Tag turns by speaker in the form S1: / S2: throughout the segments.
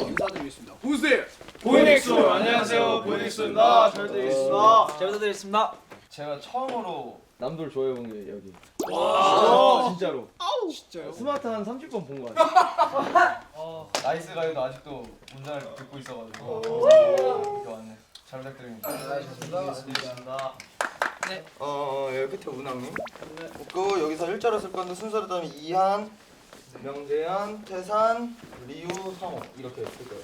S1: 인사드리겠습니다. 보세요.
S2: 보이넥소 안녕하세요. 보이넥소입니다. 잘 부탁드리겠습니다.
S3: 잘 부탁드리겠습니다.
S2: 제가 처음으로 남돌 좋아해본 게 여기.
S1: 와.
S2: 진짜로.
S1: 진짜요?
S2: 스마트 한 30번 본 거 같아요. 나이스 가요도 아직도 문장을 듣고 있어가지고 이렇게 왔네. 잘 부탁드립니다.
S3: 잘 부탁드리겠습니다.
S2: 네. 여기 끝에 운항님. 그 여기서 일자로 쓸 건데 순서로 따면 이한, 명재현, 태산, 리우, 성호 이렇게 쓸 거예요.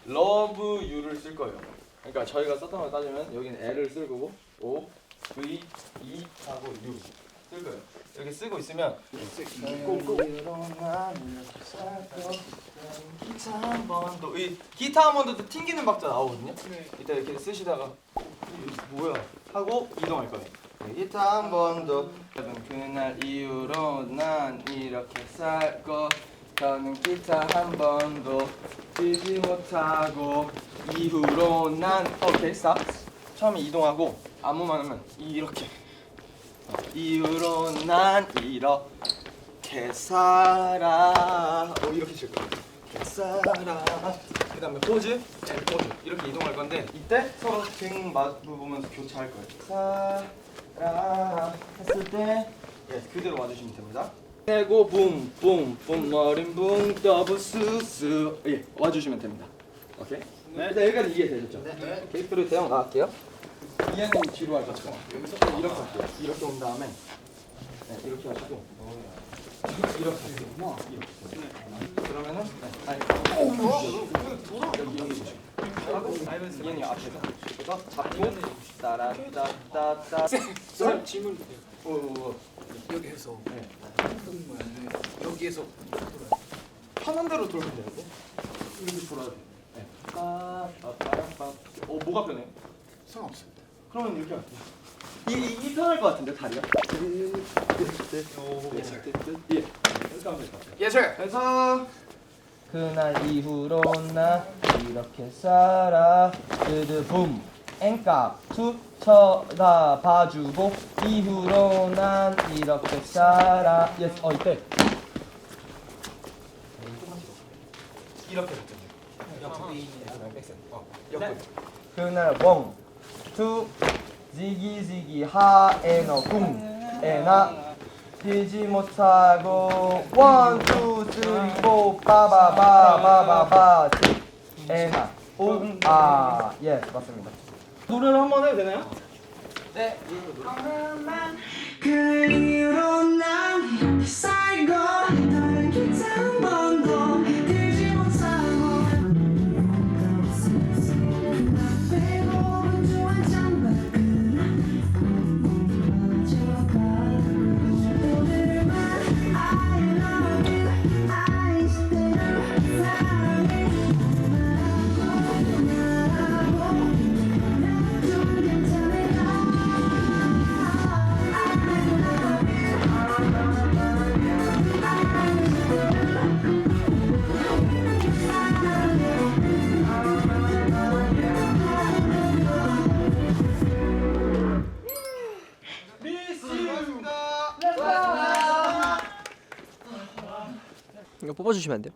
S2: 러브 유를 쓸 거예요. 그러니까 저희가 썼던 걸 따지면 여기는 L을 쓸 거고 O, V, E 하고 U 쓸 거예요. 이렇게 쓰고 있으면 기타 한 번도 이 기타 한 번도 튕기는 박자 나오거든요. 이따 이렇게 쓰시다가 뭐야 하고 이동할 거예요. 기타 한 번도 그날 이후로 난 이렇게 살고 저는 기타 한 번도 치지 못하고 이후로 난 오케이 스탑. 처음에 이동하고 안무만 하면 이렇게 이후로 난 이렇게 살아 이렇게 칠 거예요. 이렇게 살아. 그 다음에 포즈, 포즈 이렇게 이동할 건데 이때 서로 등 마주 보면서 교차할 거예요. 살아 했을 때 그대로 와주시면 됩니다. 내고 붐붐붐 머린 붕 더블 수수 와주시면 됩니다. 오케이? 네. 일단 여기까지 이해되셨죠? 네. 오케이, 그리고 대형 나갈게요. 이해는 뒤로 할 거죠. 여기서 이렇게 할게요. 이렇게 온 다음에 이렇게 하시고 이렇게 하시고 이렇게. 그러면은 여기 보시고 이해는 앞에서 그래서 잡고 따라따따따
S1: 질문 여기에서 여기에서
S2: 편한 대로 돌면 돼요. 이렇게 돌아야 돼. 뭐가 편해요?
S1: 상관없습니다.
S2: 그러면 이렇게 할게요. 이 편할 것 같은데 다리가? 예. 이렇게 하면 될 것 같아요.
S1: 예, sir.
S2: 그래서 그날 이후로 나 이렇게 살아 드드 붐 앵까 투 쳐다봐주고 이후로 난 이렇게 살아 예스 이때 이렇게 됐죠. 그날 웡투 지기지기 하에너 궁 에나 뛰지 못하고 원, 투, 쓰리, 포 빠바바바바바 에나 예 맞습니다. 노래를 한번 해도 되나요? 네.
S4: 그 이후로 난 살고 너를 기타 한 번도 들지 못하고 나 빼고 좋아한 장박은 오늘만 I love you 아이스테를 사랑해 나도 괜찮아.
S3: 이거 뽑아주시면 안 돼요?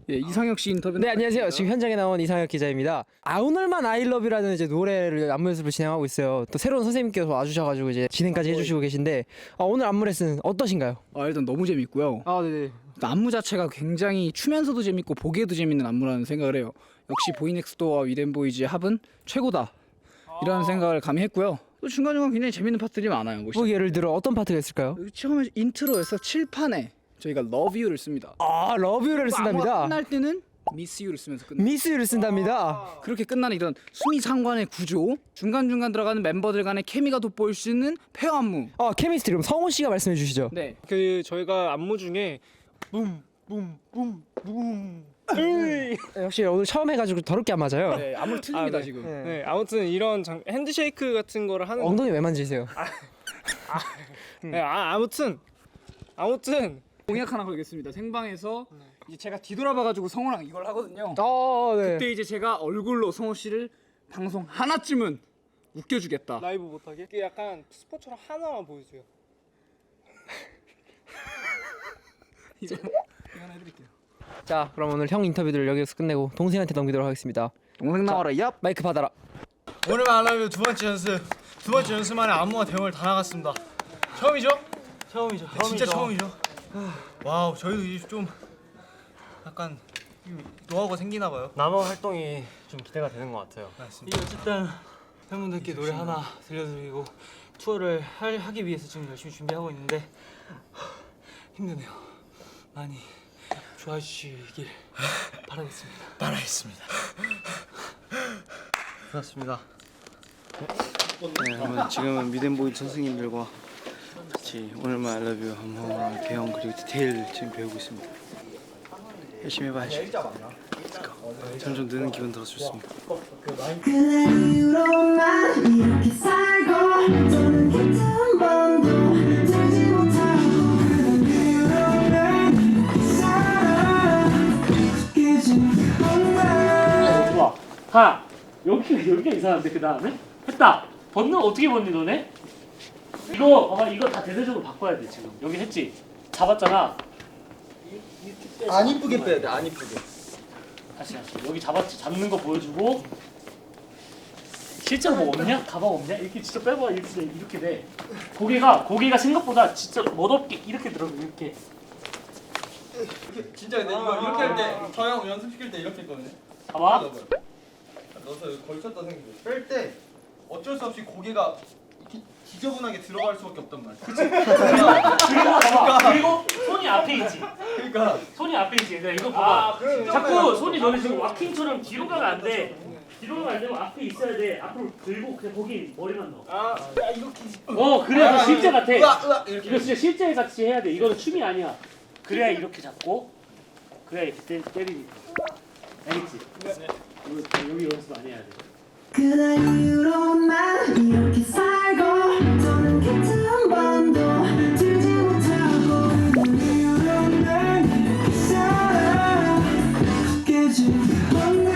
S1: 예, 이상혁 씨 인터뷰.
S3: 네, 안녕하세요. 지금 현장에 나온 이상혁 기자입니다. 오늘만 아이러브라는 이제 노래를 안무 연습을 진행하고 있어요. 또 새로운 선생님께서 와주셔가지고 이제 진행까지 해주시고 계신데 오늘 안무 레슨 어떠신가요?
S1: 일단 너무 재밌고요.
S3: 네네.
S1: 안무 자체가 굉장히 추면서도 재밌고 보기에도 재밌는 안무라는 생각을 해요. 역시 보이넥스트와 위덴보이즈의 합은 최고다 이라는 생각을 감히 했고요. 또 중간중간 굉장히 재밌는 파트들이 많아요.
S3: 뭐 예를 들어 어떤 파트가 있을까요?
S1: 처음에 인트로에서 칠판에 저희가 Love You를 씁니다.
S3: 러브유를
S1: 안무가
S3: 쓴답니다.
S1: 끝날 때는 Miss You를 쓰면서 끝나.
S3: 미스유를 쓴답니다.
S1: 그렇게 끝나는 이런 수미상관의 구조, 중간중간 들어가는 멤버들 간의 케미가 돋보일 수 있는 페어 안무.
S3: 케미스트리 그럼 성훈 씨가 말씀해 주시죠.
S1: 네.
S5: 그 저희가 안무 중에 붐붐붐붐
S3: 역시 오늘 처음 해가지고 더럽게 안 맞아요.
S1: 네, 안무 틀립니다
S5: 네.
S1: 지금.
S5: 네, 아무튼 이런 핸드쉐이크 같은 거를 하는
S3: 엉덩이 왜 만지세요?
S5: 네, 아무튼
S1: 공약 하나 걸겠습니다. 생방에서 이제 제가 뒤돌아봐가지고 성호랑 이걸 하거든요.
S3: 네.
S1: 그때 이제 제가 얼굴로 성호 씨를 방송 하나쯤은 웃겨주겠다.
S5: 라이브 못하게 이게 약간 스포처럼 하나만 보여주세요.
S1: 이거 하나 해드릴게요.
S3: 자, 그럼 오늘 형 인터뷰를 여기서 끝내고 동생한테 넘기도록 하겠습니다.
S1: 동생 나와라. 얍.
S3: 마이크 받아라.
S5: 오늘 알라뷰 두 번째 연습 만에 안무와 대본을 다 나갔습니다. 처음이죠? 처음이죠. 진짜 처음이죠. 와우, 저희도 이제 좀 약간 노하우가 생기나 봐요.
S6: 남은 활동이 좀 기대가 되는 것 같아요.
S5: 맞습니다.
S6: 이게 어쨌든 팬분들께 노래 하나 들려드리고 투어를 하기 위해서 지금 열심히 준비하고 있는데 힘드네요. 많이 좋아해 주시길 바라겠습니다.
S2: 반갑습니다. 네, 오늘 지금은 미덴보이 선생님들과 같이 오늘만 알러뷰 안무 배영 그리고 디테일 지금 배우고 있습니다. 열심히 해봐야지. 점점 느는 기분 들어서 좋습니다.
S4: 그날 이후로만 이렇게 살고 더는 기타 한 번도 들지 못하고 그날 이후로는 이렇게 살아 깨진 건가
S7: 좋아. 가. 여기가 이상한데 그 다음에 했다. 벗는 어떻게 벗니 너네? 이거 봐봐 이거 다 대대적으로 바꿔야 돼 지금. 여기 했지. 잡았잖아.
S2: 안 이쁘게 빼야 돼. 안 이쁘게.
S7: 다시. 여기 잡았지. 잡는 거 보여주고. 실제로 뭐 없냐? 가방 없냐? 이렇게 진짜 빼봐. 이렇게 돼. 고개가 생각보다 진짜 멋없게 이렇게 들어 이렇게.
S2: 진짜 근데 이거 이렇게 할 때 저 형 연습시킬 때 이렇게 했거든요.
S7: 봐봐.
S2: 넣어서 여기 걸쳤다 생각해. 뺄때 어쩔 수 없이 고개가 이렇게 지저분하게 들어갈 수밖에 없단 말이야.
S7: 그리고 봐봐. 그리고 손이 앞에 있지.
S2: 그러니까
S7: 손이 앞에 있지. 얘들아 이거 봐봐. 자꾸 손이 너네 지금 와킹처럼 뒤로 가면 안 돼. 뒤로 가면 안 되고 앞에 있어야 돼. 앞으로 들고 그냥 거기 머리만 넣어. 그래야 더 실제 같아.
S2: 이렇게.
S7: 이거 진짜 실제 같이 해야 돼. 이거는 춤이 아니야. 그래야 이렇게 잡고 그래야 이렇게 때리니까. 알겠지? 이거 여기 연습 많이 해야 돼.
S4: 그날 이후로만 이렇게 살고 더는 기타 한 번도 들지 못하고 그날 이후로는 이렇게 살아 깨진 건가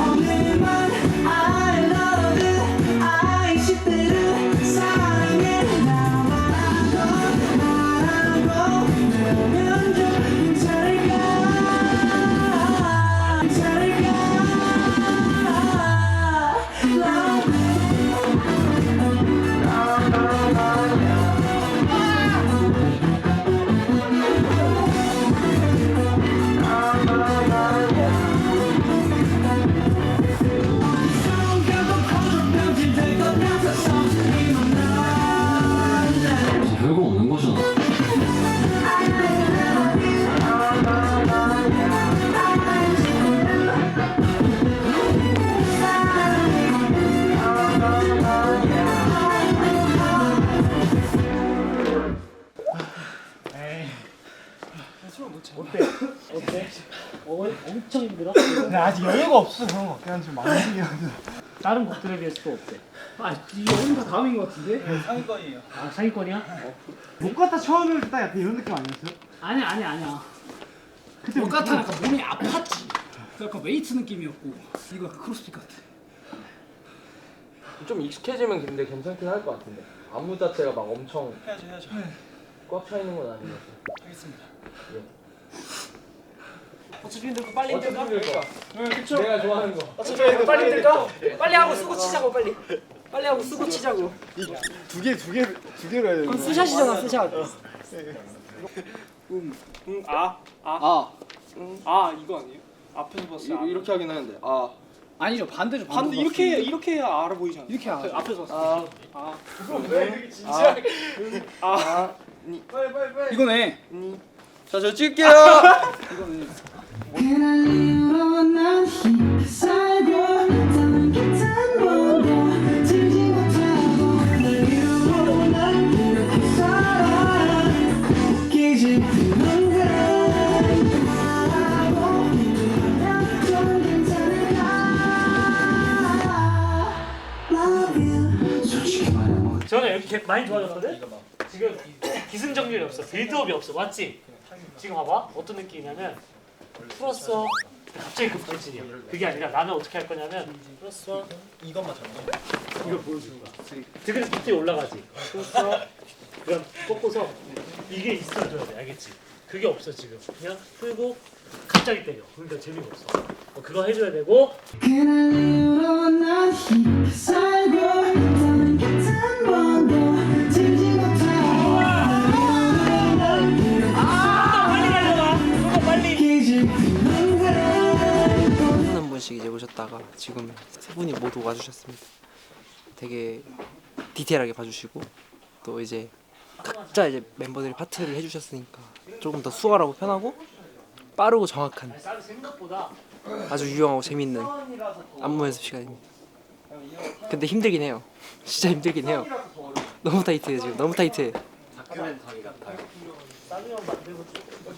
S4: 오늘만 I love you I 싶대를 사랑해 나 말하고 그러면 좀 괜찮을까
S8: 결국 오는 거잖아.
S7: 어때? 엄청 힘들어?
S5: 근데 아직 여유가 없어 그런 거. 그냥 좀 많이 생겨가지고.
S7: 다른 곡들에 비해서 또 어때?
S1: 이게 오늘 다 다음인 것 같은데?
S2: 상위권이에요.
S7: 상위권이야?
S5: 못 갔다 처음 해볼 때 딱 약간 이런 느낌 아니었어요?
S7: 아니야.
S1: 그때 못 같아. 약간 몸이 아팠지. 약간 웨이트 느낌이었고 이거 약간 크로스핏 같아.
S2: 좀 익숙해지면 근데 괜찮긴 할 것 같은데. 안무 자체가 막 엄청
S5: 해야죠.
S2: 꽉 차 있는 건 아니어서.
S5: 하겠습니다.
S3: 어차피 힘들고 빨리 힘들까?
S2: 그쵸? 내가 좋아하는 거.
S3: 어차피 힘들고 빨리 힘들까? 빨리 하고 쓰고 치자고 빨리. 빨리 하고 쓰고 치자고.
S2: 두 개로 해야 되는
S3: 그럼 스샷이잖아 스샷.
S5: 이거 아니에요? 앞에서 봤어요.
S2: 이렇게 하긴 하는데.
S1: 아니죠, 반대죠.
S5: 반대 이렇게 해야 알아 보이잖아.
S1: 이렇게 알아.
S5: 앞에서 봤어.
S1: 이거네.
S2: 자, 저 찍을게요.
S4: 그날 이후로 난 이렇게 살고 더는 기타 한 번도 들지 못하고 그날 이후로 난 이렇게 살아 웃기지 않는가 말하고 그러면 좀 괜찮을까 Love you
S2: 솔직히 말해.
S7: 저는 여기 많이 좋아졌거든? 지금 기승전결이 없어. 빌드업이 없어. 맞지? 지금 봐봐. 어떤 느낌이냐면 풀었어. 갑자기 급발진이야. 그게 아니라 나는 어떻게 할 거냐면 풀었어.
S2: 이것만 잡아.
S7: 이걸 보여주는 거야. 그래서 밑에 올라가지. 풀었어. 그럼 꺾고서 이게 있어줘야 돼. 알겠지? 그게 없어 지금. 그냥 풀고 갑자기 때려. 그러니까 재미가 없어. 그거 해줘야 되고.
S4: 그날 이후로 난 이렇게 살고 다른 곁한 번도 들지 못하고
S7: 빨리 달려가. 조금 빨리.
S4: 잊을 뿐인데
S3: 한 분씩 이제 오셨다가 지금 세 분이 모두 와주셨습니다. 되게 디테일하게 봐주시고 또 이제 각자 이제 멤버들이 파트를 해주셨으니까 조금 더 수월하고 편하고 빠르고 정확한
S7: 생각보다
S3: 아주 유용하고 재밌는 안무 연습 시간입니다. 근데 힘들긴 해요. 진짜 힘들긴 해요. 너무 타이트해 지금. 너무 타이트해.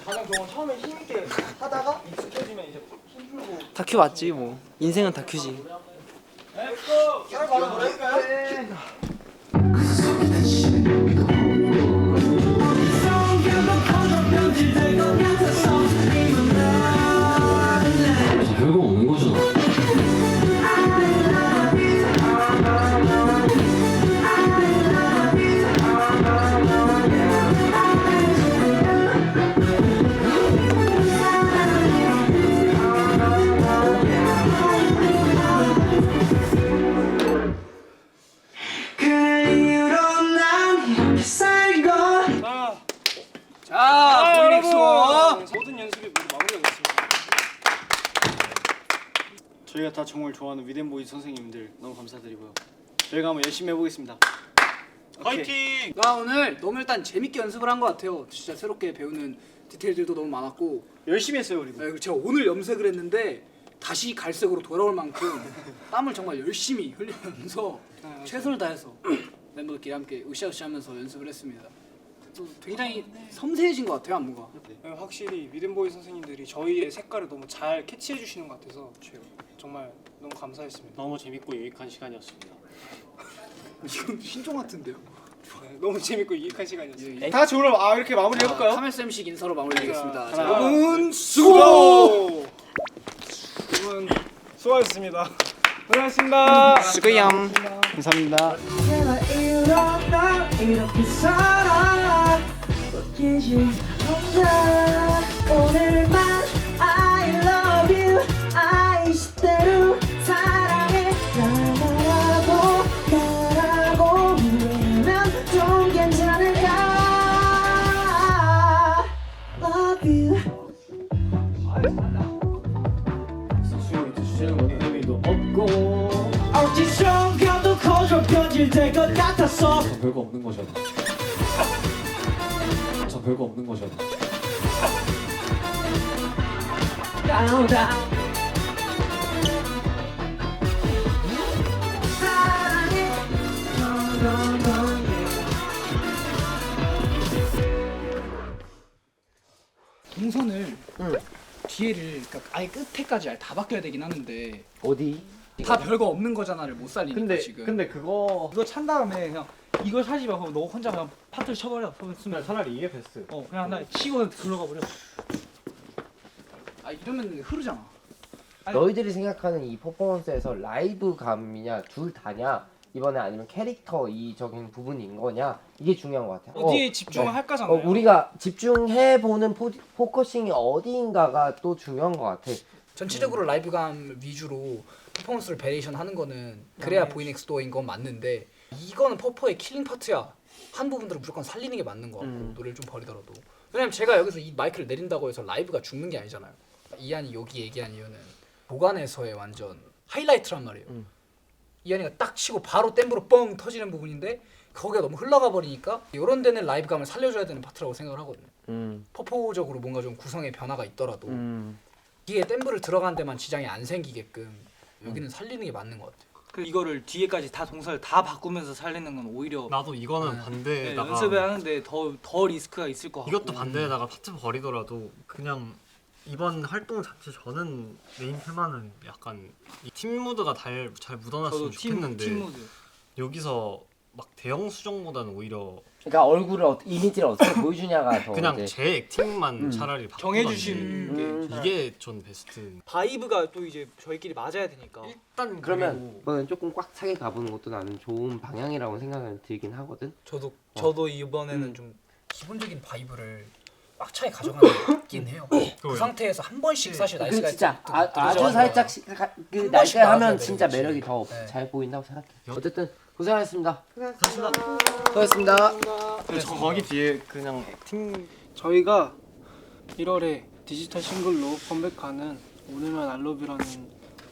S2: 가장 좋은 처음에 힘있게 하다가 익숙해지면 이제 힘 풀고.
S3: 다큐 맞지 뭐. 인생은 다큐지.
S2: 바로 노래할까요?
S8: 저 별거 없는 거잖아.
S4: 그날 이후로 난 이렇게 살고
S1: 자, 보이넥스
S5: 모든 연습이 모두 마무리가 됐습니다. 저희가 다 정말 좋아하는 위덴보이 선생님들 너무 감사드리고요. 저희가 한번 열심히 해보겠습니다. 화이팅!
S1: 나 오늘 너무 일단 재밌게 연습을 한 것 같아요. 진짜 새롭게 배우는 디테일들도 너무 많았고
S5: 열심히 했어요 우리도.
S1: 네, 제가 오늘 염색을 했는데 다시 갈색으로 돌아올 만큼 땀을 정말 열심히 흘리면서 최선을 다해서 멤버들끼리 함께 으쌰으쌰하면서 연습을 했습니다. 또 굉장히 섬세해진 것 같아요 안무가.
S5: 확실히 위덴보이 선생님들이 저희의 색깔을 너무 잘 캐치해 주시는 것 같아서 정말 너무 감사했습니다.
S7: 너무 재밌고 유익한 시간이었습니다.
S1: 이건 신종 같은데요?
S5: 네, 너무 재밌고 유익한 시간이었어요.
S1: 예.
S5: 다 같이 오늘 이렇게 마무리 해볼까요?
S1: 카멜스 MC 인사로 마무리하겠습니다.
S5: 하나,
S1: 자, 여러분
S5: 수고! 여러분 수고하셨습니다. 고생하셨습니다.
S3: 수고요.
S5: 감사합니다.
S4: 그날 이후로 난 이렇게 살아 웃기지 혼자 오늘만 I love you 아이시대로 사랑해 나라고 부르면 좀 괜찮을까 Love you 어디선 가도 커져 변질 될것 같았어
S8: 저 별거 없는 거잖아. 저 별거 없는 거잖아.
S4: Down down 사랑해
S1: 동선을 뒤에를 그러니까 아예 끝에까지 다 바뀌어야 되긴 하는데
S2: 어디?
S1: 다 별거 없는 거잖아를 못 살리니까 지금.
S2: 근데 그거
S6: 이거 찬 다음에 그냥 이걸 사지 말고 너 혼자 그냥 파트를 쳐버려. 그러면
S2: 차라리 이게 베스트.
S6: 그냥 나 치고 글러가 버려.
S1: 아 이러면 흐르잖아.
S9: 너희들이 생각하는 이 퍼포먼스에서 라이브 감이냐 둘 다냐 이번에 아니면 캐릭터적인 부분인 거냐 이게 중요한 것 같아요.
S6: 어디에 집중을 할 거잖아요.
S9: 우리가 집중해보는 포커싱이 어디인가가 또 중요한 것 같아.
S1: 전체적으로 라이브감 위주로 퍼포먼스를 베리에이션 하는 거는 그래야 보이넥스도어인 건 맞는데 이거는 퍼포의 킬링 파트야. 한 부분들을 무조건 살리는 게 맞는 거 같고 노래를 좀 버리더라도. 왜냐면 제가 여기서 이 마이크를 내린다고 해서 라이브가 죽는 게 아니잖아요. 이한이 여기 얘기한 이유는 보관에서의 완전 하이라이트란 말이에요. 이한이가 딱 치고 바로 댐브로 뻥 터지는 부분인데 거기가 너무 흘러가 버리니까 이런 데는 라이브감을 살려줘야 되는 파트라고 생각을 하거든요. 퍼포적으로 뭔가 좀 구성의 변화가 있더라도 뒤에 댐브를 들어간 데만 지장이 안 생기게끔 여기는 살리는 게 맞는 것 같아요.
S6: 그 이거를 뒤에까지 다 동사를 다 바꾸면서 살리는 건 오히려
S7: 나도 이거는 반대에다가
S6: 연습을 하는데 더 리스크가 있을 것 같고.
S7: 이것도 반대에다가 파트 버리더라도 그냥 이번 활동 자체 저는 메인 테마는 약간 이 팀 무드가 잘 묻어났으면 좋겠는데
S6: 팀 무드.
S7: 여기서 막 대형 수정보다는 오히려
S9: 그러니까 얼굴을 이미지를 어떻게 보여주냐가 더
S7: 그냥
S9: 이제
S7: 제 액팅만 차라리
S6: 정해주신
S7: 바꾸던지. 이게 전 베스트.
S6: 바이브가 또 이제 저희끼리 맞아야 되니까.
S7: 일단
S9: 그러면 이번엔 조금 꽉 차게 가보는 것도 나는 좋은 방향이라고 생각이 들긴 하거든.
S6: 저도 이번에는 좀
S1: 기본적인 바이브를 막차에 가져가긴 해요. 그 상태에서 한 번씩 사실
S9: 그
S1: 나이스가
S9: 진짜 아주
S1: 들어가는
S9: 살짝 그
S1: 한 번씩
S9: 날때 하면
S1: 나와줘야
S9: 진짜
S1: 되는
S9: 매력이 더
S1: 네.
S9: 잘 보인다고 생각해. 어쨌든 고생하셨습니다. 수고하셨습니다.
S5: 거기 뒤에 그냥 팀 저희가 1월에 디지털 싱글로 컴백하는 오늘만 알러뷰라는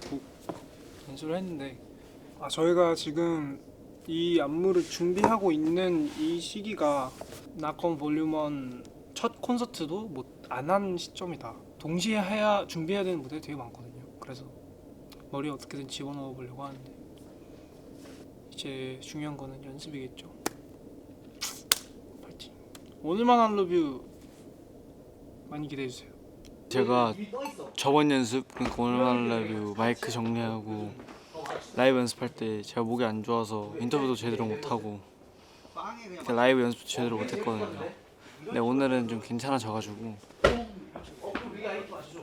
S5: 곡 연주를 했는데 저희가 지금 이 안무를 준비하고 있는 이 시기가 나컴 볼륨 1 첫 콘서트도 뭐 안 한 시점이다. 동시에 준비해야 되는 무대 되게 많거든요. 그래서 머리에 어떻게든 집어넣어 보려고 하는데 이제 중요한 거는 연습이겠죠. 파이팅. 오늘만 알러뷰 많이 기대해 주세요.
S6: 제가 저번 연습 그러니까 오늘만 라이브 마이크 정리하고 라이브 연습할 때 제가 목이 안 좋아서 인터뷰도 제대로 못하고 라이브 연습도 제대로 못했거든요. 근데 오늘은 좀 괜찮아져가지고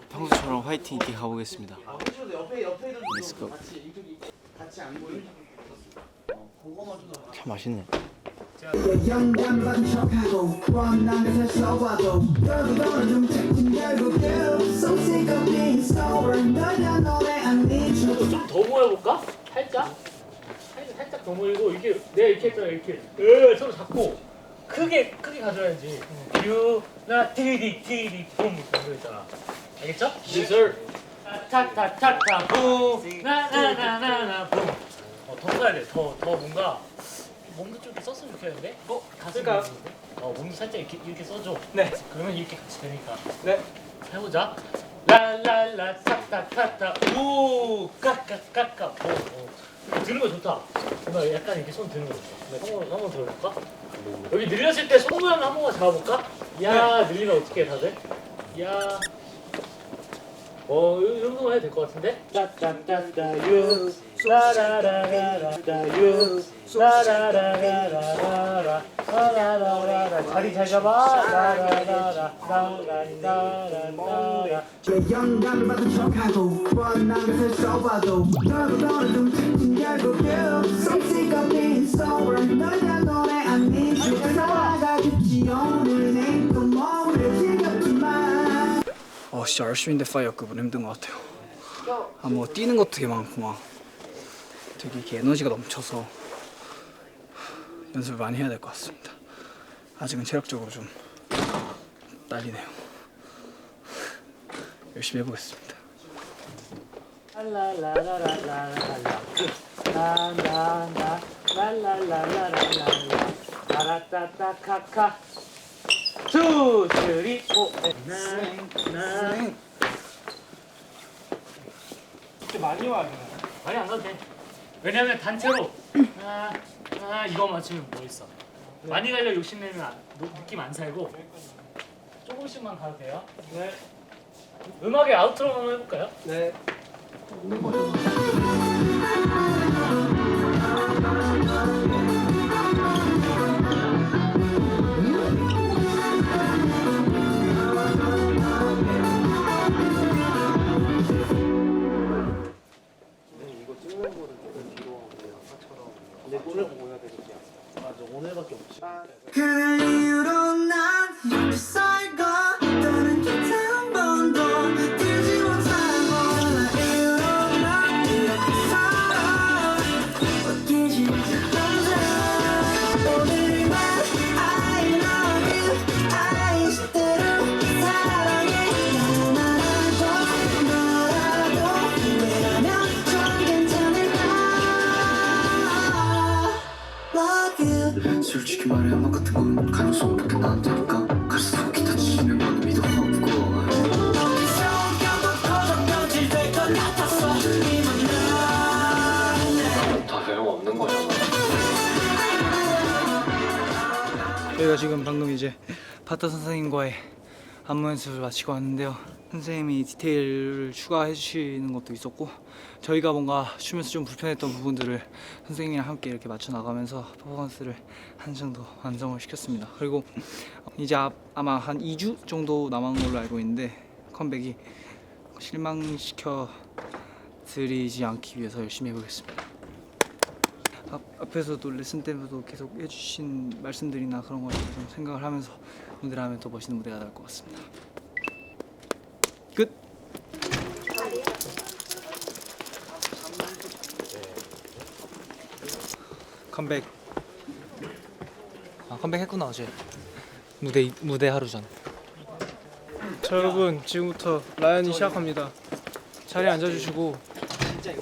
S6: 평소처럼 화이팅 있게 가보겠습니다. Let's go. 참 맛있네.
S4: 영감 받은 척하고 원한을 써봐도 너를 좀 책임 결국 So sick of being sober 너냐 너네 I need you
S7: 좀 더 모여볼까? 살짝 더 모이고 이렇게 내가 이렇게 했잖아 이렇게 서로 잡고 크게 가져야지. 유나 티디 붐 이거 있잖아. 알겠죠? 시설 타타타타 붐 나나나나나 붐. 더 써야 돼. 더 뭔가 몸도 좀 썼으면 좋겠는데? 가슴일까요? 몸도 살짝 이렇게 써줘. 네. 그러면 이렇게 같이 되니까. 네. 해보자. 랄랄라 타타타타 우 까까까까 오. 드는 거 좋다. 뭔가 약간 이렇게 손 드는 거 좋다. 한번 들어볼까? 여기 늘렸을 때 손 모양 한 번만 잡아볼까? 야 늘리면 어떻게 해 다들? 야. 이 정도만 해도 될 것 같은데? 따따따따유 라라라라라따유 라라라라라라 라라라라라 자리 잘 잡아 라라라라 라라라라라
S4: 영감을 받은 척하고 원한을 써봐도 너를 좀 책임 결국 So sick of being sober 너냐 너네 I need you 살아가겠지 오늘 또 머무를 지겹지만
S1: 진짜 알슈인데 파이어급은 힘든 것 같아요. 뭐 뛰는 것도 되게 많고 막 되게 이렇게 에너지가 넘쳐서 연습을 많이 해야 될 것 같습니다. 아직은 체력적으로 좀 딸리네요. 열심히 해보겠습니다.
S7: 랄랄라라라라라라 라라라 랄랄라라라라라 라라따따카카 2, 3, 4 나
S5: 이렇게 많이 와야 되나?
S7: 많이 안 가도 돼. 왜냐면 단체로 이거 맞추면 뭐 있어. 많이 가려 욕심내면 느낌 안 살고 조금씩만 가도 돼요. 네. 음악의 아우트로 한번 해볼까요?
S5: 네.
S4: 그 이후로 난 이렇게 살고 더는 기타 한 번도 들지 못하고 나 이후로 난 이렇게 살아 웃기지 않아 오늘만 I love you I still 사랑해 너라도 후회라면 좀 괜찮을까 Love you
S10: 솔직히 말해 암막 같은 건 가능성밖에 안 되니까 갈수록 기다치는 건 의미도 없고
S4: 여기서 결국 터져 변질될 것 같았어 이만
S10: 다 소용없는 거잖아.
S6: 저희가 지금 방금 이제 파터 선생님과의 안무 연습을 마치고 왔는데요. 선생님이 디테일을 추가해 주시는 것도 있었고 저희가 뭔가 추면서 좀 불편했던 부분들을 선생님이랑 함께 이렇게 맞춰 나가면서 퍼포먼스를 한 정도 완성을 시켰습니다. 그리고 이제 아마 한 2주 정도 남은 걸로 알고 있는데 컴백이 실망시켜 드리지 않기 위해서 열심히 해보겠습니다. 앞에서도 레슨 때도 계속 해주신 말씀들이나 그런 걸 좀 생각을 하면서 무대를 하면 더 멋있는 무대가 나올 것 같습니다. 끝. 컴백.
S3: 아 컴백했구나 어제. 무대 하루 전.
S5: 자 여러분 지금부터 라연이 시작합니다. 자리에 앉아주시고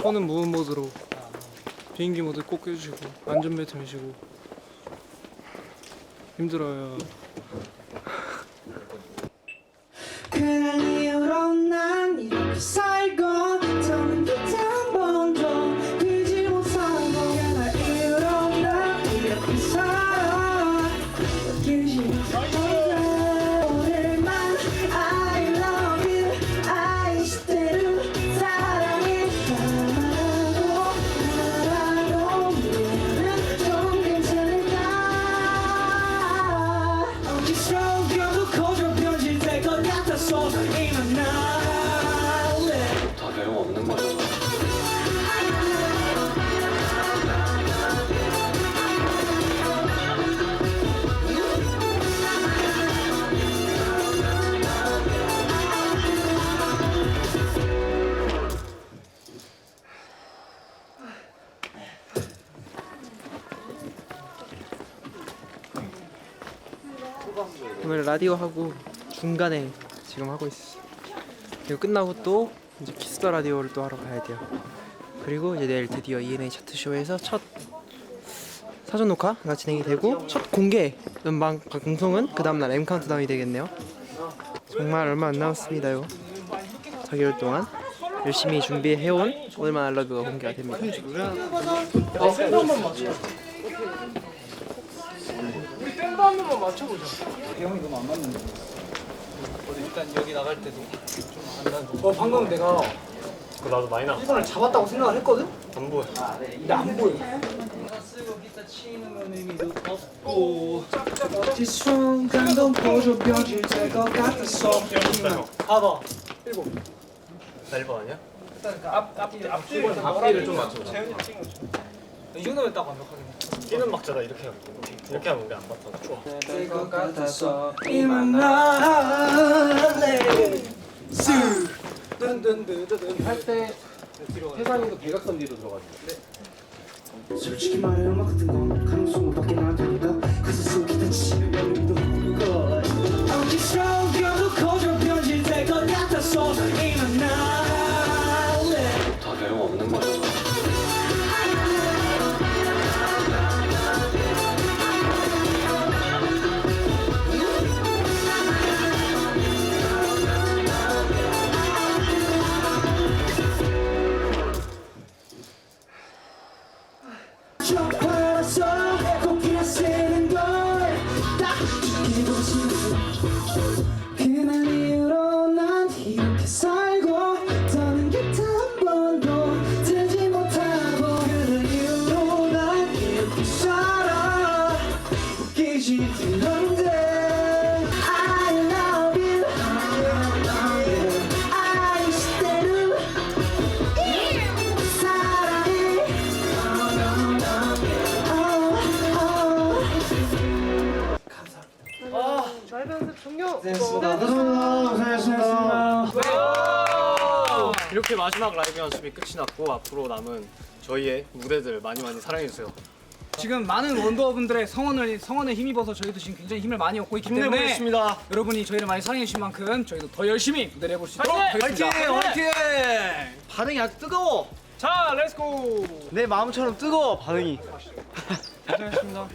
S5: 폰은 무음 모드로 비행기 모드 꼭 껴주시고 안전벨트 매시고. 힘들어요.
S4: 그날 이후로 난 이렇게 살고 더는 곁에 한 번도 들지 못하고 그날 이후로 난 이렇게 살아 느끼지 못하는데 오늘만 I love you I still 사랑해 말아도 미래는 좀 괜찮을까 어디서 겨우 거저 변질 될것 같아서 이만 날래
S8: 다 별거 없는 거잖아.
S3: 오늘 라디오 하고 중간에 지금 하고 있어. 그리고 끝나고 또 이제 키스더 라디오를 또 하러 가야 돼요. 그리고 이제 내일 드디어 ENA 차트 쇼에서 첫 사전 녹화가 진행이 되고 첫 공개 음반 방송은 그 다음 날 M 카운트다운이 되겠네요. 정말 얼마 안 남았습니다요. 4개월 동안 열심히 준비해온 오늘만 알러뷰가 공개가 됩니다.
S1: 밴드 한 번 맞춰. 우리 밴드 한 번만 맞춰보자.
S6: 형이 너무 안 맞는데. 일단 여기 나갈 때도 좀안 나고.
S1: 방금 내가
S7: 그거 나도 많이 나.
S1: 1번을 잡았다고 생각을 했거든?
S7: 안 보여.
S1: 근데 안 보여.
S6: 쓰고 기타 치는 건 의미도 없고.
S4: 이 순간도 보조 변질 될것 같아서
S1: 봐봐. 1번.
S7: 나 1번 아니야?
S1: 앞뒤를 좀 맞춰.
S6: 이 정도면 딱 완벽하겠네.
S7: 끼는 막자다 이렇게 하고. 이렇게 하면 우리 안 맞잖아. 좋아.
S4: 될것 같아서 이만 날래
S1: 할때 태산이도 대각선 뒤로 들어가지.
S4: 솔직히 말해 음악 같은 건 가능성은 밖에 안 되니까 가사 속 기타 치는 멜로디도 없고 어디서 겨우 거저 변질 될것 같아서 이만 날래
S8: 다 별거 없는 거잖아.
S4: 좀 팔아서 꽃피나 쓰는 걸딱 죽이고 싶어 그날 이후로 난 이렇게 살고 더는 곁에 한 번도 들지 못하고 그날 이후로 난 이렇게 살아 웃기지 않는데 I love you I still 사랑해
S7: 이렇게 마지막 라이브 연습이 끝이 났고 앞으로 남은 저희의 무대들 많이 사랑해 주세요.
S1: 지금 많은 원더분들의 성원에 힘입어서 저희도 지금 굉장히 힘을 많이 얻고 있기 때문에
S7: 힘내보겠습니다.
S1: 여러분이 저희를 많이 사랑해 주신 만큼 저희도 더 열심히 무대를 해볼 수 있도록 하겠습니다.
S2: 화이팅! 반응이 아주 뜨거워.
S1: 자, 렛츠고.
S2: 내 마음처럼 뜨거워 반응이.
S1: 고생하셨습니다.